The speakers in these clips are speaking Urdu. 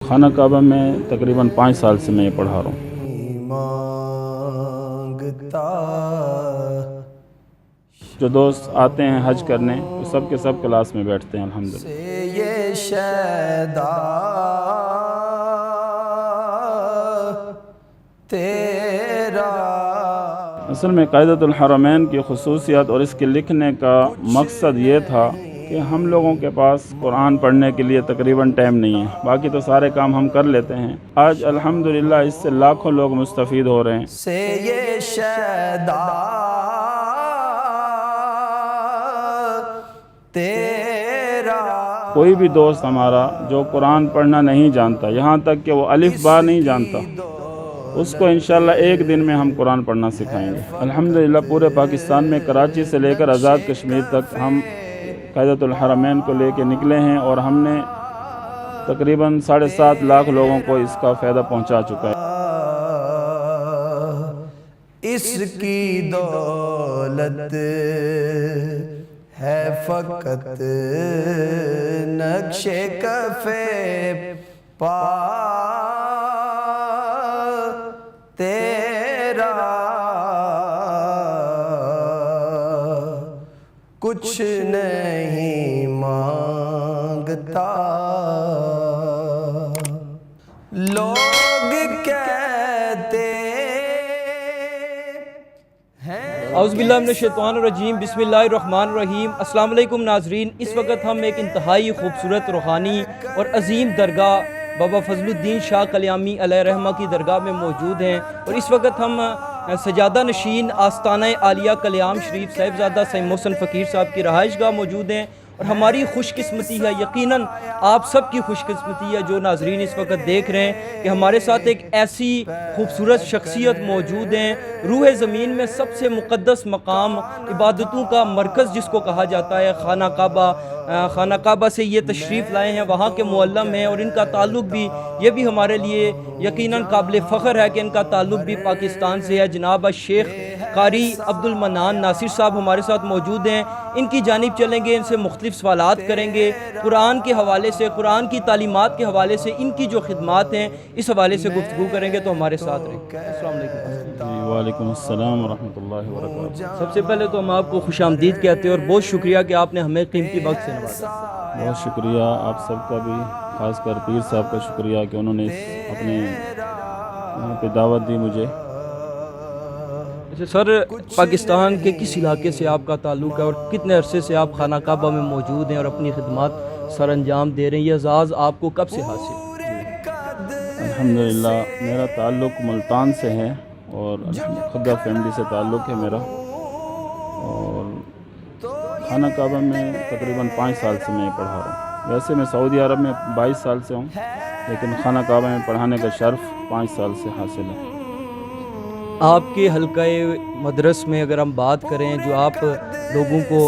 خانہ کعبہ میں تقریباً 5 سال سے میں یہ پڑھا رہا ہوں۔ جو دوست آتے ہیں حج کرنے وہ سب کے سب کلاس میں بیٹھتے ہیں الحمدللہ۔ اصل میں قاعدۃ الحرمین کی خصوصیت اور اس کے لکھنے کا مقصد یہ تھا کہ ہم لوگوں کے پاس قرآن پڑھنے کے لیے تقریباً ٹائم نہیں ہے، باقی تو سارے کام ہم کر لیتے ہیں۔ آج الحمدللہ اس سے لاکھوں لوگ مستفید ہو رہے ہیں۔ کوئی بھی دوست ہمارا جو قرآن پڑھنا نہیں جانتا، یہاں تک کہ وہ الف با نہیں جانتا، اس کو انشاءاللہ ایک دن میں ہم قرآن پڑھنا سکھائیں گے۔ الحمدللہ پورے پاکستان میں کراچی سے لے کر آزاد کشمیر تک ہم قاعدۃ الحرمین کو لے کے نکلے ہیں اور ہم نے تقریباً 7.5 لاکھ لوگوں کو اس کا فائدہ پہنچا چکا ہے۔ اس کی دولت ہے فقط نقش کف پا تیرا، کچھ نہیں مانگتا لوگ کہتے ہیں۔ اعوذ باللہ من الشیطان الرجیم، بسم اللہ الرحمن الرحیم۔ السلام علیکم ناظرین، اس وقت ہم ایک انتہائی خوبصورت روحانی اور عظیم درگاہ بابا فضل الدین شاہ کلیامی علیہ رحمہ کی درگاہ میں موجود ہیں، اور اس وقت ہم سجادہ نشین آستانہ عالیہ کلیام شریف صاحبزادہ سید محسن فقیر صاحب کی رہائش گاہ موجود ہیں، اور ہماری خوش قسمتی ہے، یقیناً آپ سب کی خوش قسمتی ہے جو ناظرین اس وقت دیکھ رہے ہیں کہ ہمارے ساتھ ایک ایسی خوبصورت شخصیت موجود ہیں، روح زمین میں سب سے مقدس مقام، عبادتوں کا مرکز جس کو کہا جاتا ہے خانہ کعبہ۔ خانہ کعبہ سے یہ تشریف لائے ہیں، وہاں کے معلم ہیں، اور ان کا تعلق بھی یہ بھی ہمارے لیے یقیناً قابل فخر ہے کہ ان کا تعلق بھی پاکستان سے ہے۔ جناب شیخ قاری عبد المنان ناصر صاحب ہمارے ساتھ موجود ہیں، ان کی جانب چلیں گے، ان سے مختلف سوالات کریں گے، قرآن کے حوالے سے، قرآن کی تعلیمات کے حوالے سے، ان کی جو خدمات ہیں اس حوالے سے گفتگو کریں گے، تو ہمارے ساتھ رہیں۔ السلام علیکم۔ وعلیکم السلام ورحمۃ اللہ وبرکاتہ۔ سب سے پہلے تو ہم آپ کو خوش آمدید کہتے ہیں، اور بہت شکریہ کہ آپ نے ہمیں قیمتی وقت سے نوازا۔ بہت شکریہ آپ سب کا بھی، خاص کر پیر صاحب کا شکریہ کہ انہوں نے اپنے یہاں پہ دعوت دی مجھے۔ اچھا سر، پاکستان کے کس علاقے سے آپ کا تعلق ہے، اور کتنے عرصے سے آپ خانہ کعبہ میں موجود ہیں اور اپنی خدمات سر انجام دے رہے ہیں؟ یہ اعزاز آپ کو کب سے حاصل؟ الحمدللہ میرا تعلق ملتان سے ہے، اور خدا فیملی سے تعلق ہے میرا، اور خانہ کعبہ میں تقریباً 5 سال سے میں پڑھا رہا ہوں۔ ویسے میں سعودی عرب میں 22 سال سے ہوں، لیکن خانہ کعبہ میں پڑھانے کا شرف 5 سال سے حاصل ہے۔ آپ کے حلقہ مدرس میں اگر ہم بات کریں، جو آپ لوگوں کو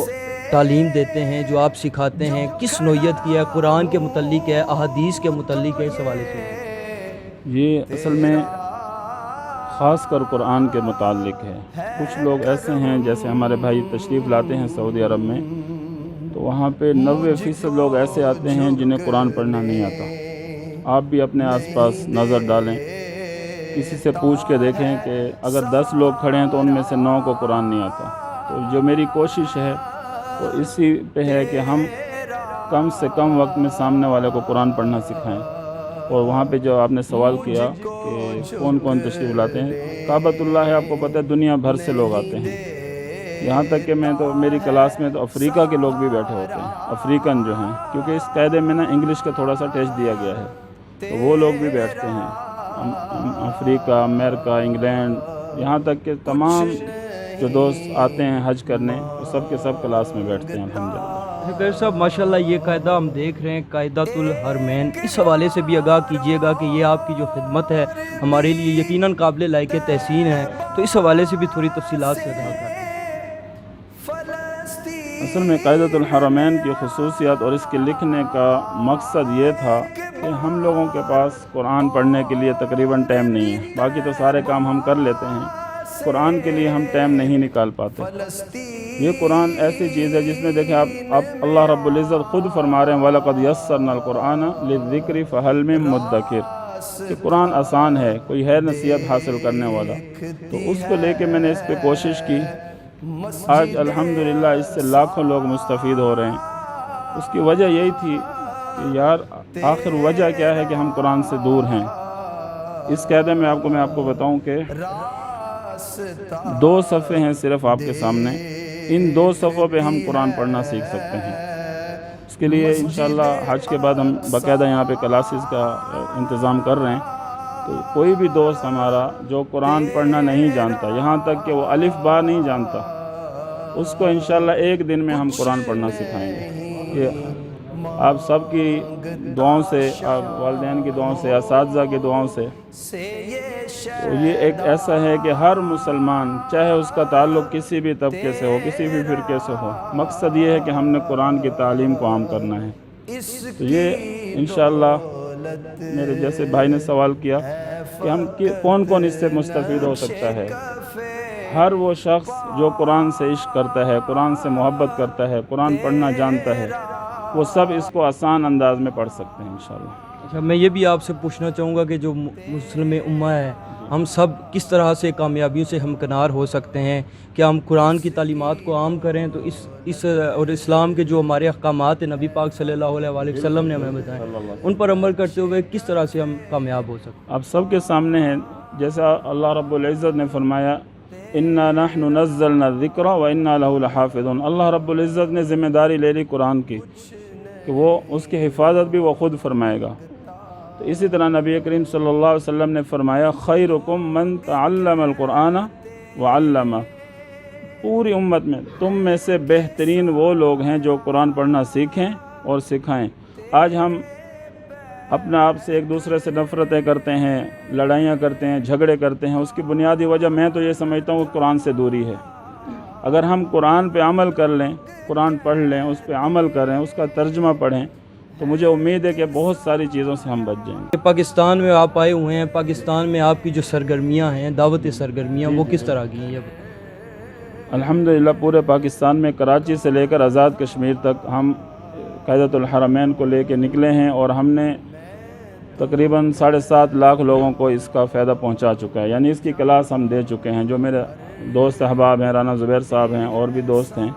تعلیم دیتے ہیں، جو آپ سکھاتے ہیں، کس نوعیت کی ہے؟ قرآن کے متعلق ہے، احادیث کے متعلق ہے؟ اس حوالے سے یہ اصل میں خاص کر قرآن کے متعلق ہے۔ کچھ لوگ ایسے ہیں جیسے ہمارے بھائی تشریف لاتے ہیں سعودی عرب میں، تو وہاں پہ 90% لوگ ایسے آتے ہیں جنہیں قرآن پڑھنا نہیں آتا۔ آپ بھی اپنے آس پاس نظر ڈالیں، کسی سے پوچھ کے دیکھیں کہ اگر 10 لوگ کھڑے ہیں تو ان میں سے 9 کو قرآن نہیں آتا۔ تو جو میری کوشش ہے وہ اسی پہ ہے کہ ہم کم سے کم وقت میں سامنے والے کو قرآن پڑھنا سکھائیں۔ اور وہاں پہ جو آپ نے سوال کیا کہ کون کون تشریف لاتے ہیں، کعبۃ اللہ ہے، آپ کو پتہ ہے دنیا بھر سے لوگ آتے ہیں، یہاں تک کہ میں تو میری کلاس میں تو افریقہ کے لوگ بھی بیٹھے ہوتے ہیں، افریقن جو ہیں، کیونکہ اس قاعدے میں نا انگلش کا تھوڑا سا ٹیسٹ دیا گیا ہے، تو وہ لوگ بھی بیٹھتے ہیں، افریقہ، امریکہ، انگلینڈ، یہاں تک کہ تمام جو دوست آتے ہیں حج کرنے وہ سب کے سب کلاس میں بیٹھتے ہیں الحمدللہ۔ پیر صاحب ماشاءاللہ یہ قاعدہ ہم دیکھ رہے ہیں، قاعدۃ الحرمین، اس حوالے سے بھی آگاہ کیجیے گا کہ یہ آپ کی جو خدمت ہے ہمارے لیے یقیناً قابل لائق تحسین ہے، تو اس حوالے سے بھی تھوڑی تفصیلات سے آگاہ کریں۔ اصل میں قاعدۃ الحرمین کی خصوصیت اور اس کے لکھنے کا مقصد یہ تھا کہ ہم لوگوں کے پاس قرآن پڑھنے کے لیے تقریباً ٹائم نہیں ہے، باقی تو سارے کام ہم کر لیتے ہیں۔ قرآن کے لیے ہم ٹائم نہیں نکال پاتے۔ یہ قرآن ایسی چیز ہے جس میں دیکھیں آپ اللہ رب العزت خود فرما رہے ہیں وَلَقَدْ يَسَّرْنَا الْقُرْآنَ لِلذِّكْرِ فَهَلْ مِن مُدَّكِرٍ کہ قرآن آسان ہے، کوئی ہے نصیحت حاصل کرنے والا، تو اس کو لے کے میں نے اس پہ کوشش کی۔ آج الحمدللہ اس سے لاکھوں لوگ مستفید ہو رہے ہیں۔ اس کی وجہ یہی تھی کہ یار آخر وجہ کیا ہے کہ ہم قرآن سے دور ہیں۔ اس قاعدے میں میں آپ کو بتاؤں کہ 2 صفحے ہیں صرف آپ کے سامنے، ان 2 صفحوں پہ ہم قرآن پڑھنا سیکھ سکتے ہیں۔ اس کے لیے انشاءاللہ حج کے بعد ہم باقاعدہ یہاں پہ کلاسز کا انتظام کر رہے ہیں، تو کوئی بھی دوست ہمارا جو قرآن پڑھنا نہیں جانتا، یہاں تک کہ وہ الف با نہیں جانتا، اس کو انشاءاللہ 1 دن میں ہم قرآن پڑھنا سکھائیں گے۔ یہ آپ سب کی دعاؤں سے، آپ والدین کی دعاؤں سے، اساتذہ کی دعاؤں سے، تو یہ ایک ایسا ہے کہ ہر مسلمان چاہے اس کا تعلق کسی بھی طبقے سے ہو، کسی بھی فرقے سے ہو، مقصد یہ ہے کہ ہم نے قرآن کی تعلیم کو عام کرنا ہے۔ تو یہ انشاءاللہ میرے جیسے بھائی نے سوال کیا کہ ہم کون اس سے مستفید ہو سکتا ہے۔ ہر وہ شخص جو قرآن سے عشق کرتا ہے، قرآن سے محبت کرتا ہے، قرآن پڑھنا جانتا ہے، وہ سب اس کو آسان انداز میں پڑھ سکتے ہیں انشاءاللہ۔ اچھا، میں یہ بھی آپ سے پوچھنا چاہوں گا کہ جو مسلم امہ ہے، ہم سب کس طرح سے کامیابیوں سے ہمکنار ہو سکتے ہیں؟ کہ ہم قرآن کی تعلیمات کو عام کریں، تو اس اور اسلام کے جو ہمارے احکامات ہیں نبی پاک صلی اللہ علیہ وآلہ وسلم نے ہمیں بتائیں، ان پر عمل کرتے ہوئے کس طرح سے ہم کامیاب ہو سکتے ہیں؟ آپ سب کے سامنے ہیں، جیسا اللہ رب العزت نے فرمایا اِنَّا نَحْنُ نَزَّلْنَا الذِّكْرَ وَإِنَّا لَهُ لَحَافِظُونَ۔ اللہ رب العزت نے ذمہ داری لے لی قرآن کی کہ وہ اس کی حفاظت بھی وہ خود فرمائے گا۔ تو اسی طرح نبی کریم صلی اللہ علیہ وسلم نے فرمایا خیرکم من تعلم القرآن وعلمہ، پوری امت میں تم میں سے بہترین وہ لوگ ہیں جو قرآن پڑھنا سیکھیں اور سکھائیں۔ آج ہم اپنے آپ سے ایک دوسرے سے نفرتیں کرتے ہیں، لڑائیاں کرتے ہیں، جھگڑے کرتے ہیں، اس کی بنیادی وجہ میں تو یہ سمجھتا ہوں کہ قرآن سے دوری ہے۔ اگر ہم قرآن پہ عمل کر لیں، قرآن پڑھ لیں، اس پہ عمل کریں، اس کا ترجمہ پڑھیں، تو مجھے امید ہے کہ بہت ساری چیزوں سے ہم بچ جائیں گے۔ پاکستان میں آپ آئے ہوئے ہیں، پاکستان میں آپ کی جو سرگرمیاں ہیں، دعوت سرگرمیاں، وہ کس طرح کی ہیں؟ الحمدللہ پورے پاکستان میں کراچی سے لے کر آزاد کشمیر تک ہم قیادت الحرمین کو لے کے نکلے ہیں، اور ہم نے تقریباً 7.5 لاکھ لوگوں کو اس کا فائدہ پہنچا چکا ہے، یعنی اس کی کلاس ہم دے چکے ہیں۔ جو میرے دوست احباب ہیں، رانا زبیر صاحب ہیں، اور بھی دوست ہیں،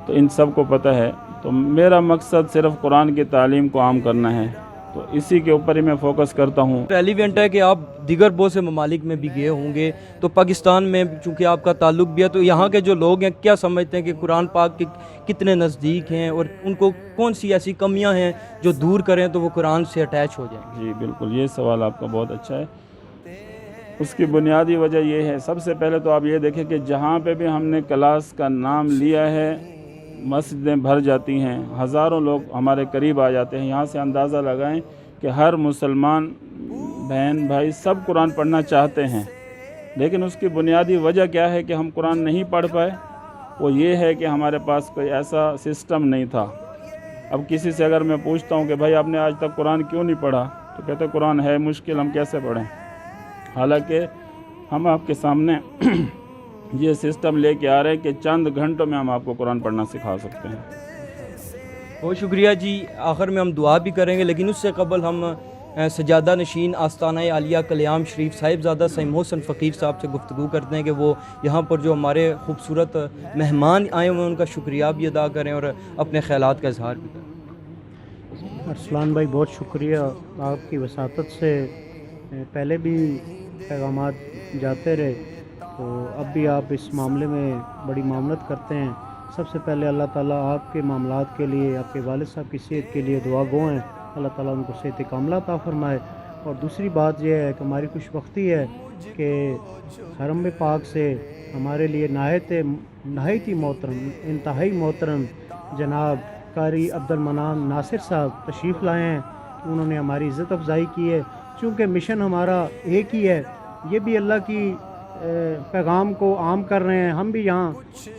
تو ان سب کو پتہ ہے۔ تو میرا مقصد صرف قرآن کی تعلیم کو عام کرنا ہے، تو اسی کے اوپر ہی میں فوکس کرتا ہوں۔ ریلیونٹ ہے کہ آپ دیگر بہت سے ممالک میں بھی گئے ہوں گے، تو پاکستان میں چونکہ آپ کا تعلق بھی ہے، تو یہاں کے جو لوگ ہیں کیا سمجھتے ہیں کہ قرآن پاک کے کتنے نزدیک ہیں، اور ان کو کون سی ایسی کمیاں ہیں جو دور کریں تو وہ قرآن سے اٹیچ ہو جائیں؟ جی بالکل، یہ سوال آپ کا بہت اچھا ہے۔ اس کی بنیادی وجہ یہ ہے، سب سے پہلے تو آپ یہ دیکھیں کہ جہاں پہ بھی ہم نے کلاس کا نام لیا ہے، مسجدیں بھر جاتی ہیں، ہزاروں لوگ ہمارے قریب آ جاتے ہیں۔ یہاں سے اندازہ لگائیں کہ ہر مسلمان بہن بھائی سب قرآن پڑھنا چاہتے ہیں، لیکن اس کی بنیادی وجہ کیا ہے کہ ہم قرآن نہیں پڑھ پائے؟ وہ یہ ہے کہ ہمارے پاس کوئی ایسا سسٹم نہیں تھا۔ اب کسی سے اگر میں پوچھتا ہوں کہ بھائی آپ نے آج تک قرآن کیوں نہیں پڑھا، تو کہتے ہیں قرآن ہے مشکل، ہم کیسے پڑھیں؟ حالانکہ ہم آپ کے سامنے یہ سسٹم لے کے آ رہے ہیں کہ چند گھنٹوں میں ہم آپ کو قرآن پڑھنا سکھا سکتے ہیں۔ بہت شکریہ جی۔ آخر میں ہم دعا بھی کریں گے، لیکن اس سے قبل ہم سجادہ نشین آستانہ عالیہ کلیام شریف صاحبزادہ سید محسن فقیر صاحب سے گفتگو کرتے ہیں کہ وہ یہاں پر جو ہمارے خوبصورت مہمان آئے ہوئے ہیں ان کا شکریہ بھی ادا کریں اور اپنے خیالات کا اظہار بھی کریں۔ ارسلان بھائی بہت شکریہ، آپ کی وساطت سے پہلے بھی پیغامات جاتے رہے، تو اب بھی آپ اس معاملے میں بڑی معاونت کرتے ہیں۔ سب سے پہلے اللہ تعالیٰ آپ کے معاملات کے لیے، آپ کے والد صاحب کی صحت کے لیے دعا گو ہیں، اللہ تعالیٰ ان کو صحت کاملہ عطا فرمائے۔ اور دوسری بات یہ ہے کہ ہماری خوش بختی ہے کہ حرم پاک سے ہمارے لیے نہایت ہی محترم، انتہائی محترم جناب قاری عبد المنان ناصر صاحب تشریف لائے ہیں۔ انہوں نے ہماری عزت افزائی کی ہے، چونکہ مشن ہمارا ایک ہی ہے، یہ بھی اللہ کی پیغام کو عام کر رہے ہیں، ہم بھی یہاں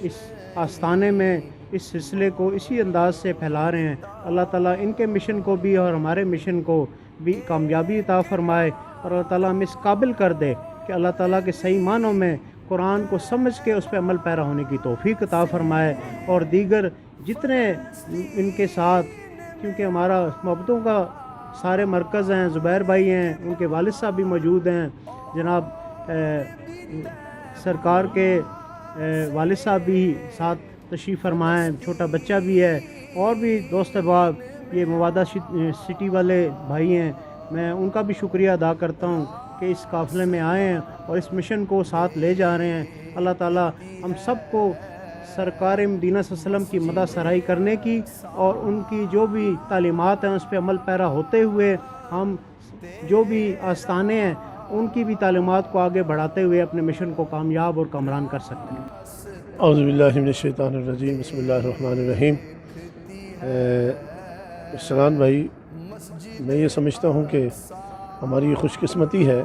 اس آستانے میں اس سلسلے کو اسی انداز سے پھیلا رہے ہیں۔ اللہ تعالیٰ ان کے مشن کو بھی اور ہمارے مشن کو بھی کامیابی عطا فرمائے، اور اللہ تعالیٰ ہم اس قابل کر دے کہ اللہ تعالیٰ کے صحیح معنوں میں قرآن کو سمجھ کے اس پہ عمل پیرا ہونے کی توفیق عطا فرمائے، اور دیگر جتنے ان کے ساتھ، کیونکہ ہمارا محبتوں کا سارے مرکز ہیں، زبیر بھائی ہیں، ان کے والد صاحب بھی موجود ہیں، جناب سرکار کے والد صاحب بھی ساتھ تشریف فرمائے ہیں، چھوٹا بچہ بھی ہے، اور بھی دوست احباب یہ موادہ سٹی والے بھائی ہیں، میں ان کا بھی شکریہ ادا کرتا ہوں کہ اس قافلے میں آئے ہیں اور اس مشن کو ساتھ لے جا رہے ہیں۔ اللہ تعالیٰ ہم سب کو سرکار مدینہ صلی اللہ علیہ وسلم کی مدح سرائی کرنے کی اور ان کی جو بھی تعلیمات ہیں اس پہ عمل پیرا ہوتے ہوئے ہم جو بھی آستانے ہیں ان کی بھی تعلیمات کو آگے بڑھاتے ہوئے اپنے مشن کو کامیاب اور کامران کر سکتے ہیں۔ اعوذ باللہ من الشیطان الرجیم، بسم اللہ الرحمن الرحیم۔ سلان بھائی، میں یہ سمجھتا ہوں کہ ہماری خوش قسمتی ہے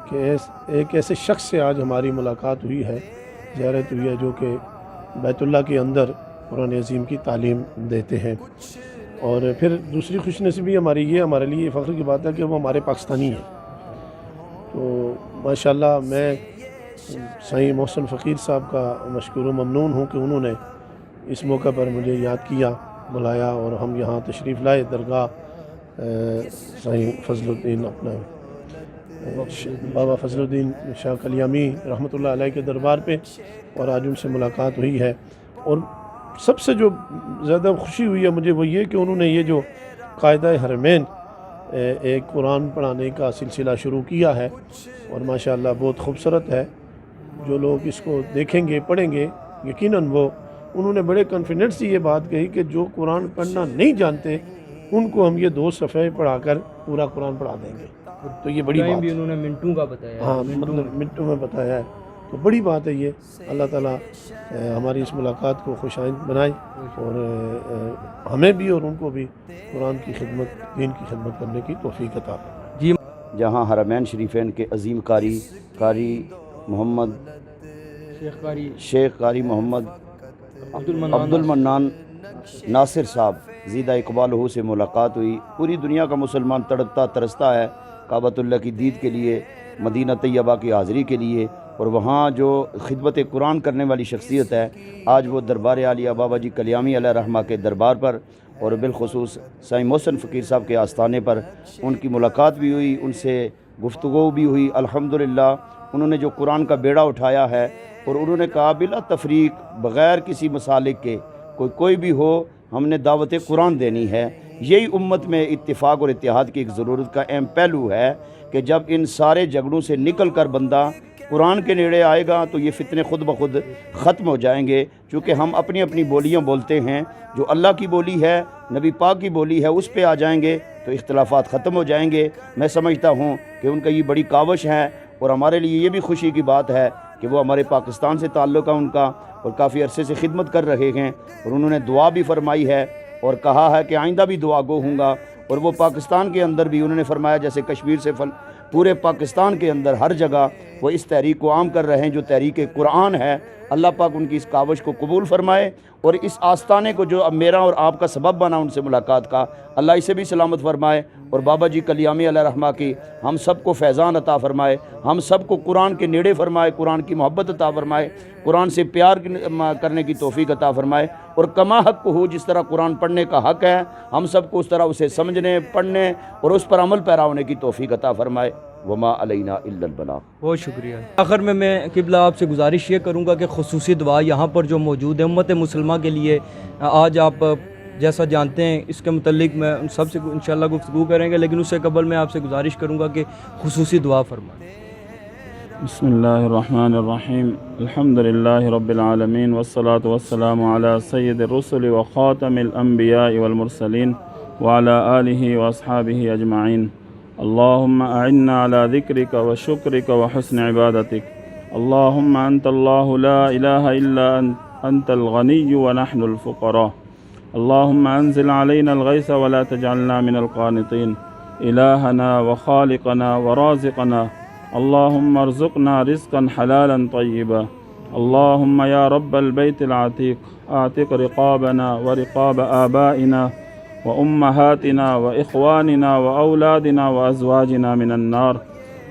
کہ ایک ایسے شخص سے آج ہماری ملاقات ہوئی ہے، زیارت ہوئی ہے، جو کہ بیت اللہ کے اندر قرآن عظیم کی تعلیم دیتے ہیں۔ اور پھر دوسری خوش نصیبی ہمارے لیے فخر کی بات ہے کہ وہ ہمارے پاکستانی ہیں۔ تو ماشاءاللہ میں سائیں محسن فقیر صاحب کا مشکور و ممنون ہوں کہ انہوں نے اس موقع پر مجھے یاد کیا، بلایا، اور ہم یہاں تشریف لائے درگاہ سائیں فضل الدین اپنا بابا فضل الدین شاہ کلیامی رحمۃ اللہ علیہ کے دربار پہ، اور آج ان سے ملاقات ہوئی ہے۔ اور سب سے جو زیادہ خوشی ہوئی ہے مجھے وہ یہ کہ انہوں نے یہ جو قاعدہ حرمین ایک قرآن پڑھانے کا سلسلہ شروع کیا ہے، اور ماشاءاللہ بہت خوبصورت ہے۔ جو لوگ اس کو دیکھیں گے، پڑھیں گے، یقیناً انہوں نے بڑے کانفیڈنس سے یہ بات کہی کہ جو قرآن پڑھنا نہیں جانتے ان کو ہم یہ 2 صفحے پڑھا کر پورا قرآن پڑھا دیں گے۔ تو یہ بڑی بات بھی انہوں نے منٹوں کا بتایا، ہاں، منٹوں میں بتایا ہے، تو بڑی بات ہے یہ۔ اللہ تعالیٰ ہماری اس ملاقات کو خوش آئند بنائے، اور ہمیں بھی اور ان کو بھی قرآن کی خدمت، دین کی خدمت کرنے کی توفیق عطا فرمائے۔ جہاں حرمین شریفین کے عظیم قاری محمد شیخ قاری محمد عبد المنان ناصر صاحب زیدہ اقبال ہو سے ملاقات ہوئی۔ پوری دنیا کا مسلمان تڑپتا ترستا ہے کعبۃ اللہ کی دید کے لیے، مدینہ طیبہ کی حاضری کے لیے، اور وہاں جو خدمت قرآن کرنے والی شخصیت ہے، آج وہ دربار عالیہ بابا جی کلیامی علیہ رحمہ کے دربار پر، اور بالخصوص سائیں محسن فقیر صاحب کے آستانے پر ان کی ملاقات بھی ہوئی، ان سے گفتگو بھی ہوئی۔ الحمدللہ انہوں نے جو قرآن کا بیڑا اٹھایا ہے، اور انہوں نے کہا بلا تفریق، بغیر کسی مسالک کے، کوئی بھی ہو، ہم نے دعوت قرآن دینی ہے۔ یہی امت میں اتفاق اور اتحاد کی ایک ضرورت کا اہم پہلو ہے کہ جب ان سارے جھگڑوں سے نکل کر بندہ قرآن کے نیڑے آئے گا تو یہ فتنے خود بخود ختم ہو جائیں گے، چونکہ ہم اپنی اپنی بولیاں بولتے ہیں۔ جو اللہ کی بولی ہے، نبی پاک کی بولی ہے، اس پہ آ جائیں گے تو اختلافات ختم ہو جائیں گے۔ میں سمجھتا ہوں کہ ان کا یہ بڑی کاوش ہے، اور ہمارے لیے یہ بھی خوشی کی بات ہے کہ وہ ہمارے پاکستان سے تعلق ہے ان کا، اور کافی عرصے سے خدمت کر رہے ہیں، اور انہوں نے دعا بھی فرمائی ہے اور کہا ہے کہ آئندہ بھی دعا گو ہوں گا۔ اور وہ پاکستان کے اندر بھی انہوں نے فرمایا جیسے کشمیر سے پورے پاکستان کے اندر ہر جگہ وہ اس تحریک کو عام کر رہے ہیں جو تحریک قرآن ہے۔ اللہ پاک ان کی اس کاوش کو قبول فرمائے، اور اس آستانے کو جو اب میرا اور آپ کا سبب بنا ان سے ملاقات کا، اللہ اسے بھی سلامت فرمائے، اور بابا جی کلیامی علیہ رحمہ کی ہم سب کو فیضان عطا فرمائے، ہم سب کو قرآن کے نیڑے فرمائے، قرآن کی محبت عطا فرمائے، قرآن سے پیار کرنے کی توفیق عطا فرمائے، اور کما حق ہو، جس طرح قرآن پڑھنے کا حق ہے، ہم سب کو اس طرح اسے سمجھنے، پڑھنے اور اس پر عمل پیرا ہونے کی توفیق عطا فرمائے۔ وما علینا الا البلاغ۔ بہت شکریہ۔ آخر میں قبلہ آپ سے گزارش یہ کروں گا کہ خصوصی دعا یہاں پر جو موجود ہے امت مسلمہ کے لیے، آج آپ جیسا جانتے ہیں اس کے متعلق میں ان سب سے انشاءاللہ گفتگو کریں گے، لیکن اس سے قبل میں آپ سے گزارش کروں گا کہ خصوصی دعا فرمائیں۔ بسم اللہ الرحمن الرحیم، الحمد للہ رب العالمین، والصلاة والسلام علی سید الرسل وخاتم الانبیاء والمرسلین وعلی آلہ واصحابہ اجمعین۔ اللہم اعنا علی ذکرک وشکرک وحسن عبادتک۔ اللہم انت اللہ لا الہ الا انت الغنی ونحن الفقراء۔ اللہم انزل علینا الغیث ولا تجعلنا من القانطین۔ الہنا وخالقنا ورازقنا، اللہم ارزقنا رزقا حلالا طیبا۔ اللہم یا رب البیت العتیق اعتق رقابنا ورقاب آبائنا وأمهاتنا وإخواننا وأولادنا وأزواجنا من النار،